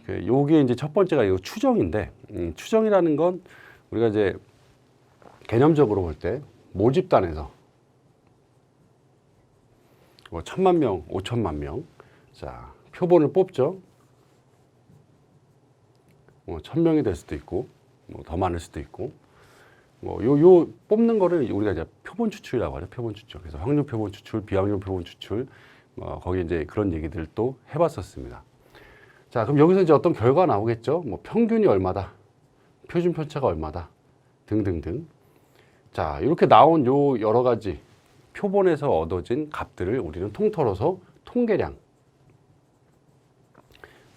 요게 이제 첫 번째가 이 추정인데, 추정이라는 건 우리가 이제 개념적으로 볼 때 모집단에서 뭐 1000만 명, 5천만 명, 자 표본을 뽑죠. 뭐 1000명이 될 수도 있고, 뭐 더 많을 수도 있고, 뭐 요 뽑는 거를 우리가 이제 표본 추출이라고 하죠. 표본 추출. 그래서 확률 표본 추출, 비확률 표본 추출, 뭐 거기 이제 그런 얘기들을 또 해봤었습니다. 자, 그럼 여기서 이제 어떤 결과가 나오겠죠. 뭐 평균이 얼마다, 표준 편차가 얼마다, 등등등. 자, 이렇게 나온 요 여러 가지 표본에서 얻어진 값들을 우리는 통틀어서 통계량,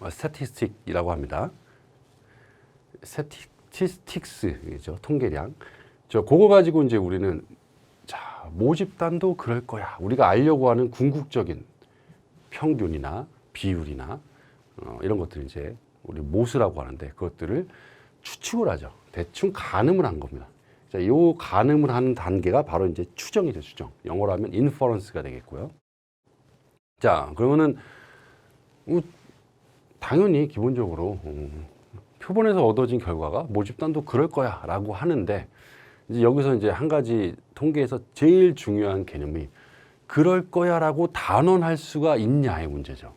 스태티스틱이라고 합니다. 스태티스틱스죠, 통계량. 그거 가지고 이제 우리는 자, 모집단도 그럴 거야. 우리가 알려고 하는 궁극적인 평균이나 비율이나 이런 것들 이제 우리 모수라고 하는데 그것들을 추측을 하죠. 대충 가늠을 한 겁니다. 자, 이 가늠을 하는 단계가 바로 이제 추정이죠, 추정. 영어로 하면 인퍼런스가 되겠고요. 자, 그러면은 당연히 기본적으로 표본에서 얻어진 결과가 모집단도 그럴 거야라고 하는데 이제 여기서 이제 한 가지 통계에서 제일 중요한 개념이 그럴 거야라고 단언할 수가 있냐의 문제죠.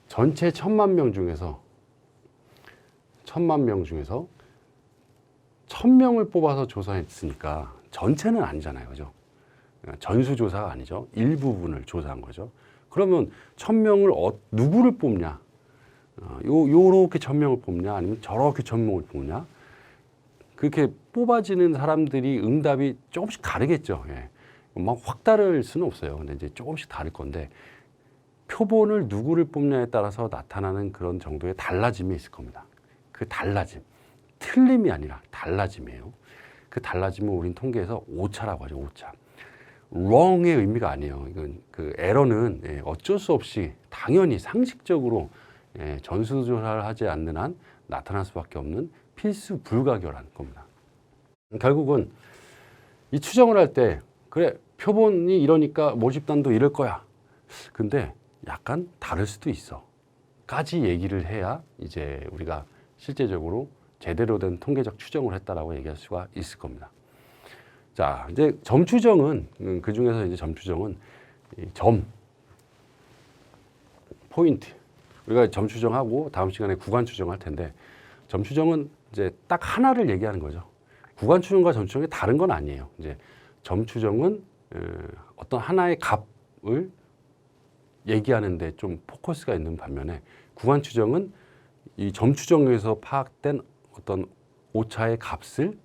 전체 1000만 명 중에서 1000명을 뽑아서 조사했으니까 전체는 아니잖아요, 그죠? 전수조사가 아니죠. 일부분을 조사한 거죠. 그러면 1000명을 누구를 뽑냐? 요렇게 1000명을 뽑냐? 아니면 저렇게 1000명을 뽑냐? 그렇게 뽑아지는 사람들이 응답이 조금씩 다르겠죠. 예. 막 확 다를 수는 없어요. 근데 이제 조금씩 다를 건데 표본을 누구를 뽑냐에 따라서 나타나는 그런 정도의 달라짐이 있을 겁니다. 그 달라짐, 틀림이 아니라 달라짐이에요. 그 달라짐을 우린 통계에서 오차라고 하죠. 오차. wrong의 의미가 아니에요. 이건 그 에러는 어쩔 수 없이 당연히 상식적으로 전수조사를 하지 않는 한 나타날 수밖에 없는 필수 불가결한 겁니다. 결국은 이 추정을 할 때 그래 표본이 이러니까 모집단도 이럴 거야. 근데 약간 다를 수도 있어. 까지 얘기를 해야 이제 우리가 실제적으로 제대로 된 통계적 추정을 했다라고 얘기할 수가 있을 겁니다. 자, 이제 점 추정은 그 중에서 이제 점 추정은 점 포인트. 우리가 점 추정하고 다음 시간에 구간 추정할 텐데 점 추정은 이제 딱 하나를 얘기하는 거죠. 구간 추정과 점 추정이 다른 건 아니에요. 이제 점 추정은 어떤 하나의 값을 얘기하는데 좀 포커스가 있는 반면에 구간 추정은 이 점 추정에서 파악된 어떤 오차의 값을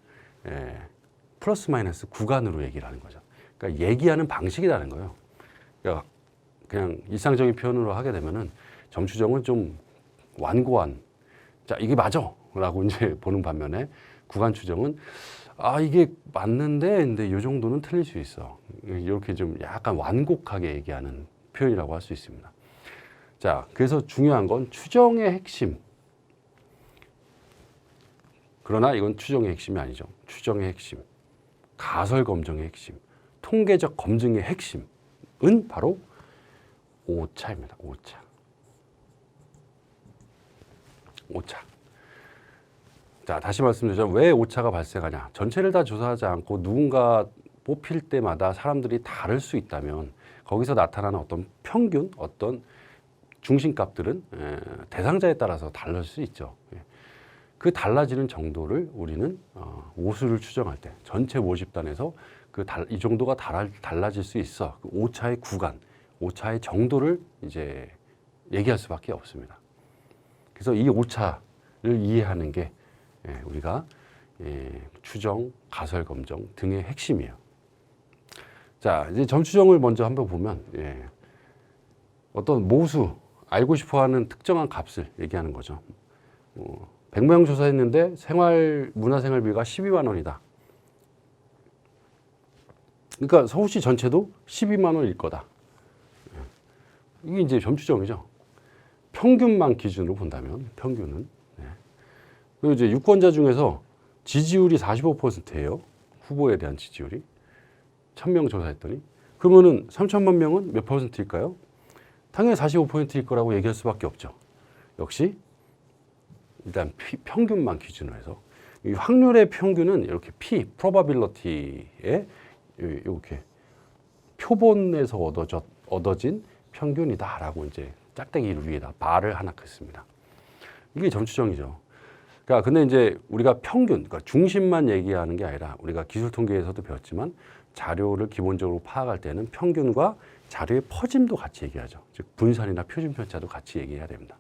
플러스 마이너스 구간으로 얘기를 하는 거죠. 그러니까 얘기하는 방식이 다른 거예요. 그러니까 그냥 일상적인 표현으로 하게 되면은 점 추정은 좀 완고한, 자 이게 맞아 라고 이제 보는 반면에 구간 추정은 아 이게 맞는데 근데 이 정도는 틀릴 수 있어. 이렇게 좀 약간 완곡하게 얘기하는 표현이라고 할 수 있습니다. 자, 그래서 중요한 건 추정의 핵심. 그러나 이건 추정의 핵심이 아니죠. 추정의 핵심, 가설 검증의 핵심, 통계적 검증의 핵심은 바로 오차입니다. 오차. 오차. 자, 다시 말씀드리자면 왜 오차가 발생하냐. 전체를 다 조사하지 않고 누군가 뽑힐 때마다 사람들이 다를 수 있다면 거기서 나타나는 어떤 평균, 어떤 중심값들은 대상자에 따라서 다를 수 있죠. 그 달라지는 정도를 우리는 오수를 추정할 때 전체 모집단에서 이 정도가 달라질 수 있어. 그 오차의 구간, 오차의 정도를 이제 얘기할 수밖에 없습니다. 그래서 이 오차를 이해하는 게 우리가 추정, 가설 검증 등의 핵심이에요. 자, 이제 점 추정을 먼저 한번 보면 어떤 모수, 알고 싶어하는 특정한 값을 얘기하는 거죠. 100명 조사했는데 문화생활비가 12만 원이다. 그러니까 서울시 전체도 12만 원일 거다. 이게 이제 점 추정이죠. 평균만 기준으로 본다면 평균은. 그리고 이제 유권자 중에서 지지율이 45%예요. 후보에 대한 지지율이. 1000명 조사했더니. 그러면은 3천만 명은 몇 %일까요? 당연히 45%일 거라고 얘기할 수밖에 없죠. 역시 일단 평균만 기준으로 해서 이 확률의 평균은 이렇게 probability에 이렇게 표본에서 얻어진 평균이다라고 이제 짝대기를 위에다 바를 하나 긋습니다. 이게 점수정이죠. 그러니까 근데 이제 우리가 평균, 그러니까 중심만 얘기하는 게 아니라 우리가 기술 통계에서도 배웠지만 자료를 기본적으로 파악할 때는 평균과 자료의 퍼짐도 같이 얘기하죠. 즉 분산이나 표준 편차도 같이 얘기해야 됩니다.